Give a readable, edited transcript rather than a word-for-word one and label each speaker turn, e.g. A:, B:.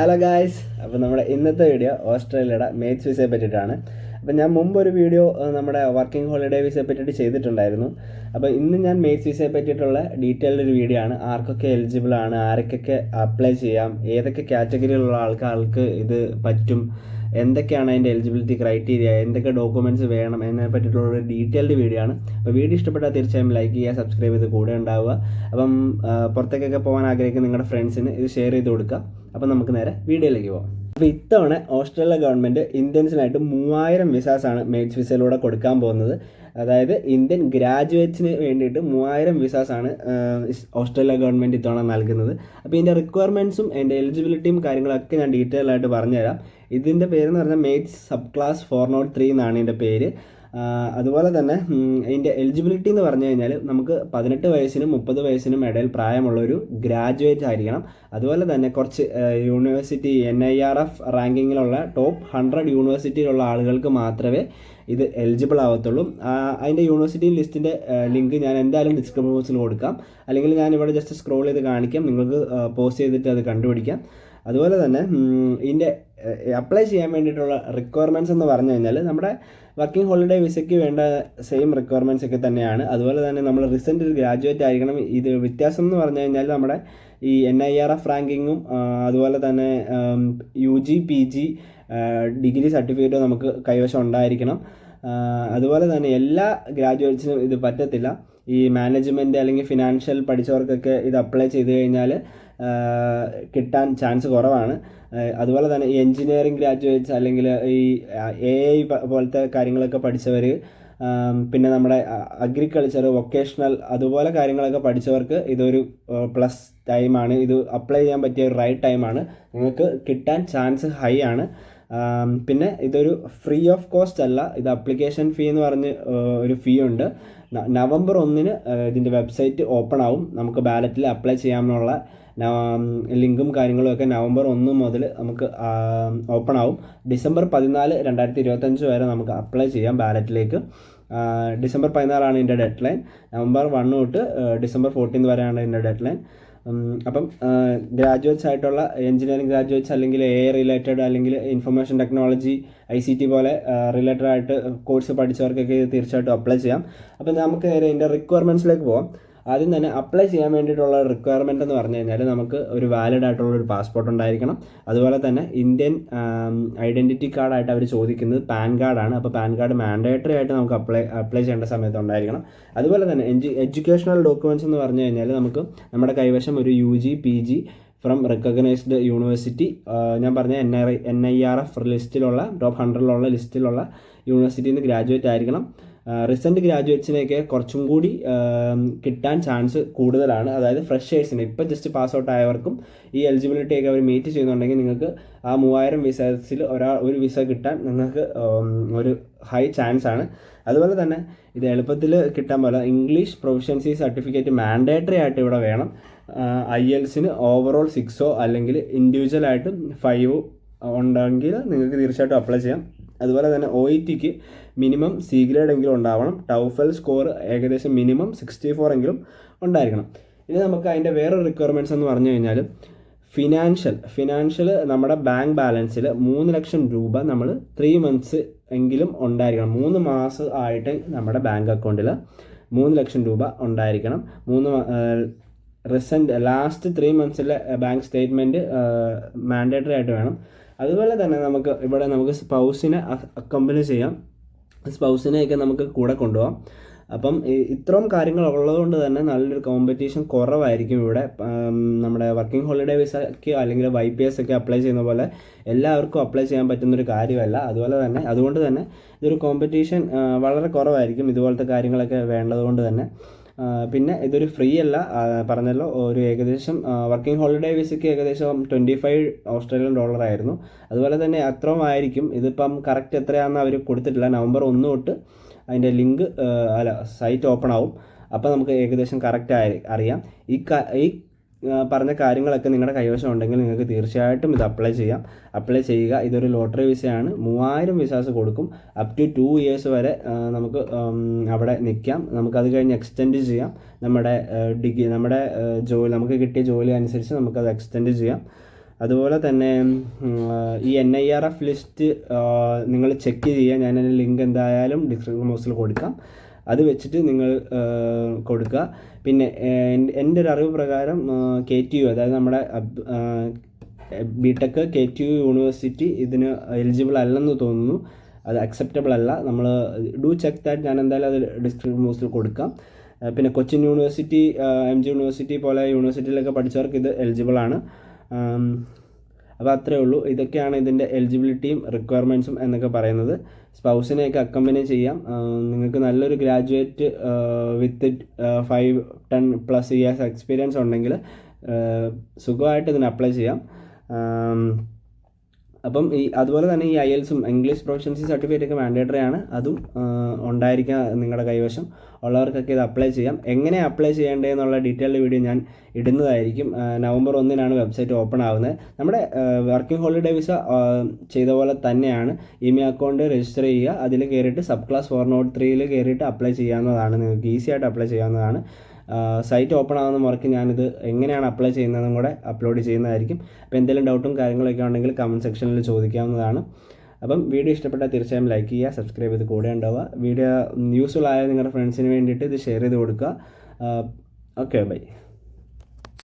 A: Hello guys, അപ്പോൾ നമ്മുടെ ഇന്നത്തെ വീഡിയോ ഓസ്ട്രേലിയയുടെ മേറ്റ്സ് വിസയെ പറ്റിയിട്ടാണ്. അപ്പോൾ ഞാൻ മുമ്പൊരു വീഡിയോ നമ്മുടെ വർക്കിംഗ് ഹോളിഡേ വിസയെ പറ്റിയിട്ട് ചെയ്തിട്ടുണ്ടായിരുന്നു. അപ്പോൾ ഇന്ന് ഞാൻ മേറ്റ്സ് വിസയെ പറ്റിയിട്ടുള്ള ഡീറ്റെയിൽഡ് ഒരു വീഡിയോ ആണ്. ആർക്കൊക്കെ എലിജിബിൾ ആണ്, ആർക്കൊക്കെ അപ്ലൈ ചെയ്യാം, ഏതൊക്കെ കാറ്റഗറിയിലുള്ള ആൾക്കാർക്ക് ഇത് പറ്റും, എന്തൊക്കെയാണ് അതിൻ്റെ എലിജിബിലിറ്റി ക്രൈറ്റീരിയ, എന്തൊക്കെ ഡോക്യുമെൻറ്റ്സ് വേണം എന്നതിനെ പറ്റിയിട്ടുള്ള ഒരു ഡീറ്റെയിൽഡ് വീഡിയോ ആണ്. അപ്പോൾ വീഡിയോ ഇഷ്ടപ്പെട്ടാൽ തീർച്ചയായും ലൈക്ക് ചെയ്യുക, സബ്സ്ക്രൈബ് ചെയ്ത് കൂടെ ഉണ്ടാവുക. അപ്പം പുറത്തേക്കൊക്കെ പോകാൻ ആഗ്രഹിക്കുന്ന നിങ്ങളുടെ ഫ്രണ്ട്സിന് ഇത് ഷെയർ ചെയ്ത് കൊടുക്കുക. അപ്പം നമുക്ക് നേരെ വീഡിയോയിലേക്ക് പോകാം. അപ്പോൾ ഇത്തവണ ഓസ്ട്രേലിയ ഗവൺമെൻറ് ഇന്ത്യൻസിനായിട്ട് 3000 വിസാസാണ് മേറ്റ്സ് വിസയിലൂടെ കൊടുക്കാൻ പോകുന്നത്. അതായത് ഇന്ത്യൻ ഗ്രാജുവേറ്റ്സിന് വേണ്ടിയിട്ട് 3000 വിസാസാണ് ഓസ്ട്രേലിയ ഗവൺമെൻറ് ഇത്തവണ നൽകുന്നത്. അപ്പോൾ ഇതിൻ്റെ റിക്വയർമെൻറ്റ്സും അതിൻ്റെ എലിജിബിലിറ്റിയും കാര്യങ്ങളൊക്കെ ഞാൻ ഡീറ്റെയിൽ ആയിട്ട് പറഞ്ഞുതരാം. ഇതിൻ്റെ പേരെന്ന് പറഞ്ഞാൽ മേറ്റ്സ് സബ് ക്ലാസ് 403 എന്നാണ് ഇതിൻ്റെ പേര്. അതുപോലെ തന്നെ ഇതിൻ്റെ എലിജിബിലിറ്റി എന്ന് പറഞ്ഞു കഴിഞ്ഞാൽ നമുക്ക് 18 വയസ്സിനും 30 വയസ്സിനും ഇടയിൽ പ്രായമുള്ളൊരു ഗ്രാജുവേറ്റ് ആയിരിക്കണം. അതുപോലെ തന്നെ കുറച്ച് യൂണിവേഴ്സിറ്റി NIRF റാങ്കിങ്ങിലുള്ള ടോപ്പ് 100 യൂണിവേഴ്സിറ്റിയിലുള്ള ആളുകൾക്ക് മാത്രമേ ഇത് എലിജിബിൾ ആവത്തുള്ളൂ. അതിൻ്റെ യൂണിവേഴ്സിറ്റി ലിസ്റ്റിൻ്റെ ലിങ്ക് ഞാൻ എന്തായാലും ഡിസ്ക്രിപ്ഷൻ ബോക്സിൽ കൊടുക്കാം, അല്ലെങ്കിൽ ഞാൻ ഇവിടെ ജസ്റ്റ് സ്ക്രോൾ ചെയ്ത് കാണിക്കാം, നിങ്ങൾക്ക് പോസ്റ്റ് ചെയ്തിട്ട് അത് കണ്ടുപിടിക്കാം. അതുപോലെ തന്നെ ഇതിൻ്റെ അപ്ലൈ ചെയ്യാൻ വേണ്ടിയിട്ടുള്ള റിക്വയർമെൻറ്റ്സ് എന്ന് പറഞ്ഞു കഴിഞ്ഞാൽ നമ്മുടെ വർക്കിംഗ് ഹോളിഡേ വിസയ്ക്ക് വേണ്ട സെയിം റിക്വയർമെൻറ്റ്സ് ഒക്കെ തന്നെയാണ്. അതുപോലെ തന്നെ നമ്മൾ റീസെൻ്റ് ഒരു ഗ്രാജുവേറ്റ് ആയിരിക്കണം. ഇത് വ്യത്യാസം എന്ന് പറഞ്ഞു കഴിഞ്ഞാൽ നമ്മുടെ ഈ NIRF റാങ്കിങ്ങും അതുപോലെ തന്നെ UG PG ഡിഗ്രി സർട്ടിഫിക്കറ്റും നമുക്ക് കൈവശം ഉണ്ടായിരിക്കണം. അതുപോലെ തന്നെ എല്ലാ ഗ്രാജുവേറ്റ്സിനും ഇത് പറ്റത്തില്ല. ഈ മാനേജ്മെൻറ്റ് അല്ലെങ്കിൽ ഫിനാൻഷ്യൽ പഠിച്ചവർക്കൊക്കെ ഇത് അപ്ലൈ ചെയ്ത് കഴിഞ്ഞാൽ കിട്ടാൻ ചാൻസ് കുറവാണ്. അതുപോലെ തന്നെ ഈ എൻജിനീയറിംഗ് ഗ്രാജുവേറ്റ്സ് അല്ലെങ്കിൽ ഈ AI പോലത്തെ കാര്യങ്ങളൊക്കെ പഠിച്ചവർ, പിന്നെ നമ്മുടെ അഗ്രികൾച്ചർ, വൊക്കേഷണൽ അതുപോലെ കാര്യങ്ങളൊക്കെ പഠിച്ചവർക്ക് ഇതൊരു പ്ലസ് ടൈമാണ്. ഇത് അപ്ലൈ ചെയ്യാൻ പറ്റിയ ഒരു റൈറ്റ് ടൈമാണ്. നിങ്ങൾക്ക് കിട്ടാൻ ചാൻസ് ഹൈ ആണ്. പിന്നെ ഇതൊരു ഫ്രീ ഓഫ് കോസ്റ്റ് അല്ല. ഇത് അപ്ലിക്കേഷൻ ഫീ എന്ന് പറഞ്ഞ് ഒരു ഫീ ഉണ്ട്. നവംബർ 1 ഇതിൻ്റെ വെബ്സൈറ്റ് ഓപ്പൺ ആവും. നമുക്ക് ബാലറ്റിൽ അപ്ലൈ ചെയ്യാമെന്നുള്ള ലിങ്കും കാര്യങ്ങളും ഒക്കെ നവംബർ 1 മുതൽ നമുക്ക് ഓപ്പൺ ആവും. ഡിസംബർ 14, 2025 വരെ നമുക്ക് അപ്ലൈ ചെയ്യാം ബാലറ്റിലേക്ക്. ഡിസംബർ 14 ഇതിൻ്റെ ഡെഡ് ലൈൻ. നവംബർ 1 തൊട്ട് ഡിസംബർ 14 വരെയാണ് ഇതിൻ്റെ ഡെഡ് ലൈൻ. അപ്പം ഗ്രാജുവേറ്റ്സ് ആയിട്ടുള്ള എഞ്ചിനീയറിംഗ് ഗ്രാജുവേറ്റ്സ് അല്ലെങ്കിൽ AI റിലേറ്റഡ് അല്ലെങ്കിൽ ഇൻഫർമേഷൻ ടെക്നോളജി ICT പോലെ റിലേറ്റഡ് ആയിട്ട് കോഴ്സ് പഠിച്ചവർക്കൊക്കെ തീർച്ചയായിട്ടും അപ്ലൈ ചെയ്യാം. അപ്പം നമുക്ക് നേരെ ഇതിൻ്റെ റിക്വയർമെൻറ്റ്സിലേക്ക് പോകാം. ആദ്യം തന്നെ അപ്ലൈ ചെയ്യാൻ വേണ്ടിയിട്ടുള്ള റിക്വയർമെൻ്റ് എന്ന് പറഞ്ഞു കഴിഞ്ഞാൽ നമുക്ക് ഒരു വാലിഡ് ആയിട്ടുള്ളൊരു പാസ്പോർട്ട് ഉണ്ടായിരിക്കണം. അതുപോലെ തന്നെ ഇന്ത്യൻ ഐഡൻറ്റിറ്റി കാർഡായിട്ട് അവർ ചോദിക്കുന്നത് പാൻ കാർഡാണ്. അപ്പോൾ പാൻ കാർഡ് മാൻഡേറ്ററി ആയിട്ട് നമുക്ക് അപ്ലൈ ചെയ്യേണ്ട സമയത്ത് ഉണ്ടായിരിക്കണം. അതുപോലെ തന്നെ എഡ്യൂക്കേഷണൽ ഡോക്യുമെൻറ്റ്സ് എന്ന് പറഞ്ഞു കഴിഞ്ഞാൽ നമുക്ക് നമ്മുടെ കൈവശം ഒരു UG PG from recognised university, ഞാൻ പറഞ്ഞ NIRF ലിസ്റ്റിലുള്ള ടോപ്പ് 100 ലിസ്റ്റിലുള്ള യൂണിവേഴ്സിറ്റിയിൽ നിന്ന് ഗ്രാജുവേറ്റ് ആയിരിക്കണം. റീസെൻറ്റ് ഗ്രാജുവേറ്റ്സിനെയൊക്കെ കുറച്ചും കൂടി കിട്ടാൻ ചാൻസ് കൂടുതലാണ്. അതായത് ഫ്രഷേഴ്സിന് ഇപ്പോൾ ജസ്റ്റ് പാസ് ഔട്ട് ആയവർക്കും ഈ എലിജിബിലിറ്റിയൊക്കെ അവർ മീറ്റ് ചെയ്യുന്നുണ്ടെങ്കിൽ നിങ്ങൾക്ക് ആ 3000 വിസസിൽ ഒരു വിസ കിട്ടാൻ നിങ്ങൾക്ക് ഒരു ഹൈ ചാൻസ് ആണ്. അതുപോലെ തന്നെ ഇത് എളുപ്പത്തിൽ കിട്ടാൻ പോലെ ഇംഗ്ലീഷ് പ്രൊഫഷൻസി സർട്ടിഫിക്കറ്റ് മാൻഡേറ്ററി ആയിട്ട് ഇവിടെ വേണം. IELTSന് ഓവറോൾ 6 അല്ലെങ്കിൽ ഇൻഡിവിജ്വലായിട്ട് 5 ഉണ്ടെങ്കിൽ നിങ്ങൾക്ക് തീർച്ചയായിട്ടും അപ്ലൈ ചെയ്യാം. അതുപോലെ തന്നെ OETക്ക് മിനിമം C ഗ്രേഡ് എങ്കിലും ഉണ്ടാവണം. TOEFL സ്കോർ ഏകദേശം മിനിമം 64 എങ്കിലും ഉണ്ടായിരിക്കണം. ഇനി നമുക്ക് അതിൻ്റെ വേറൊരു റിക്വയർമെൻറ്റ്സ് എന്ന് പറഞ്ഞു കഴിഞ്ഞാൽ ഫിനാൻഷ്യൽ നമ്മുടെ ബാങ്ക് ബാലൻസിൽ 3 ലക്ഷം രൂപ നമ്മൾ 3 months എങ്കിലും ഉണ്ടായിരിക്കണം. 3 മാസം ആയിട്ട് നമ്മുടെ ബാങ്ക് അക്കൗണ്ടിൽ 3 ലക്ഷം രൂപ ഉണ്ടായിരിക്കണം. ലാസ്റ്റ് 3 monthsലെ ബാങ്ക് സ്റ്റേറ്റ്മെൻറ്റ് മാൻഡേറ്ററി ആയിട്ട് വേണം. അതുപോലെ തന്നെ നമുക്ക് സ്പൗസിനെ അക്കമ്പനി ചെയ്യാം. സ്പൗസിനെയൊക്കെ നമുക്ക് കൂടെ കൊണ്ടുപോകാം. അപ്പം ഇത്രയും കാര്യങ്ങൾ ഉള്ളതുകൊണ്ട് തന്നെ നല്ലൊരു കോമ്പറ്റീഷൻ കുറവായിരിക്കും ഇവിടെ. നമ്മുടെ വർക്കിംഗ് ഹോളിഡേ വിസയ്ക്ക് അല്ലെങ്കിൽ YPS ഒക്കെ അപ്ലൈ ചെയ്യുന്ന പോലെ എല്ലാവർക്കും അപ്ലൈ ചെയ്യാൻ പറ്റുന്നൊരു കാര്യമല്ല. അതുകൊണ്ട് തന്നെ ഇതൊരു കോമ്പറ്റീഷൻ വളരെ കുറവായിരിക്കും ഇതുപോലത്തെ കാര്യങ്ങളൊക്കെ വേണ്ടതുകൊണ്ട് തന്നെ. പിന്നെ ഇതൊരു ഫ്രീ അല്ല, പറഞ്ഞല്ലോ. ഒരു ഏകദേശം വർക്കിംഗ് ഹോളിഡേ വിസയ്ക്ക് ഏകദേശം $25 ഓസ്ട്രേലിയൻ ആയിരുന്നു. അതുപോലെ തന്നെ അത്രയും ആയിരിക്കും. ഇതിപ്പം കറക്റ്റ് എത്രയാണെന്ന് അവർ കൊടുത്തിട്ടില്ല. നവംബർ 1 തൊട്ട് അതിൻ്റെ ലിങ്ക് സൈറ്റ് ഓപ്പൺ ആവും. അപ്പോൾ നമുക്ക് ഏകദേശം കറക്റ്റ് അറിയാം. ഈ പറഞ്ഞ കാര്യങ്ങളൊക്കെ നിങ്ങളുടെ കൈവശം ഉണ്ടെങ്കിൽ നിങ്ങൾക്ക് തീർച്ചയായിട്ടും ഇത് അപ്ലൈ ചെയ്യുക. ഇതൊരു ലോട്ടറി വിസയാണ്. 3000 വിസാസ് കൊടുക്കും. അപ് ടു 2 years വരെ നമുക്ക് അവിടെ നിൽക്കാം. നമുക്കത് കഴിഞ്ഞ് എക്സ്റ്റെൻഡ് ചെയ്യാം. നമ്മുടെ ജോലി, നമുക്ക് കിട്ടിയ ജോലി അനുസരിച്ച് നമുക്കത് എക്സ്റ്റെൻഡ് ചെയ്യാം. അതുപോലെ തന്നെ ഈ NIRF ലിസ്റ്റ് നിങ്ങൾ ചെക്ക് ചെയ്യുക. ഞാനതിൻ്റെ ലിങ്ക് എന്തായാലും ഡിസ്ക്രിപ്ഷൻ ബോക്സിൽ കൊടുക്കാം. അത് വെച്ചിട്ട് നിങ്ങൾ കൊടുക്കുക. പിന്നെ എൻ്റെ ഒരു അറിവ് പ്രകാരം KTU, അതായത് നമ്മുടെ BTech KTU യൂണിവേഴ്സിറ്റി ഇതിന് എലിജിബിൾ അല്ലെന്ന് തോന്നുന്നു. അത് അക്സെപ്റ്റബിൾ അല്ല. നമ്മൾ ഡു ചെക്ക് ദാറ്റ്. ഞാൻ എന്തായാലും അത് ഡിസ്ക്രിപ്ഷൻ ബോക്സിൽ കൊടുക്കാം. പിന്നെ കൊച്ചിൻ യൂണിവേഴ്സിറ്റി, MG യൂണിവേഴ്സിറ്റി പോലെ യൂണിവേഴ്സിറ്റിയിലൊക്കെ പഠിച്ചവർക്ക് ഇത് എലിജിബിൾ ആണ്. അപ്പോൾ അത്രയേ ഉള്ളൂ. ഇതൊക്കെയാണ് ഇതിൻ്റെ എലിജിബിലിറ്റിയും റിക്വയർമെൻറ്റ്സും എന്നൊക്കെ പറയുന്നത്. സ്പൗസിനെയൊക്കെ അക്കമ്പനി ചെയ്യാം. നിങ്ങൾക്ക് നല്ലൊരു ഗ്രാജുവേറ്റ് വിത്ത് 5-10+ ഇയേഴ്സ് എക്സ്പീരിയൻസ് ഉണ്ടെങ്കിൽ സുഖമായിട്ട് ഇതിന് അപ്ലൈ ചെയ്യാം. അപ്പം അതുപോലെ തന്നെ ഈ IELTS-ഉം ഇംഗ്ലീഷ് പ്രൊഫഷൻസി സർട്ടിഫിക്കറ്റ് ഒക്കെ മാൻഡേറ്ററി ആണ്. അതും ഉണ്ടായിരിക്കുക നിങ്ങളുടെ കൈവശം ഉള്ളവർക്കൊക്കെ ഇത് അപ്ലൈ ചെയ്യാം. എങ്ങനെ അപ്ലൈ ചെയ്യേണ്ടതെന്നുള്ള ഡീറ്റെയിൽഡ് വീഡിയോ ഞാൻ ഇടുന്നതായിരിക്കും. November 1 വെബ്സൈറ്റ് ഓപ്പൺ ആവുന്നത്. നമ്മുടെ വർക്കിംഗ് ഹോളിഡേ വിസ ചെയ്ത പോലെ തന്നെയാണ്. ഇമെയിൽ അക്കൗണ്ട് രജിസ്റ്റർ ചെയ്യുക. അതിൽ കയറിയിട്ട് സബ് ക്ലാസ് 403 കയറിയിട്ട് അപ്ലൈ ചെയ്യാവുന്നതാണ്. നിങ്ങൾക്ക് ഈസി ആയിട്ട് അപ്ലൈ ചെയ്യാവുന്നതാണ്. സൈറ്റ് ഓപ്പൺ ആകുന്ന മുറയ്ക്ക് ഞാനിത് എങ്ങനെയാണ് അപ്ലൈ ചെയ്യുന്നതെന്നും കൂടെ അപ്ലോഡ് ചെയ്യുന്നതായിരിക്കും. അപ്പോൾ എന്തെങ്കിലും ഡൗട്ടും കാര്യങ്ങളൊക്കെ ഉണ്ടെങ്കിൽ കമൻറ്റ് സെക്ഷനിൽ ചോദിക്കാവുന്നതാണ്. അപ്പം വീഡിയോ ഇഷ്ടപ്പെട്ടാൽ തീർച്ചയായും ലൈക്ക് ചെയ്യുക, സബ്സ്ക്രൈബ് ചെയ്ത് കൂടെ ഉണ്ടാവുക. വീഡിയോ യൂസ്ഫുൾ ആയ നിങ്ങളുടെ ഫ്രണ്ട്സിന് വേണ്ടിയിട്ട് ഇത് ഷെയർ ചെയ്ത് കൊടുക്കുക. Okay, by.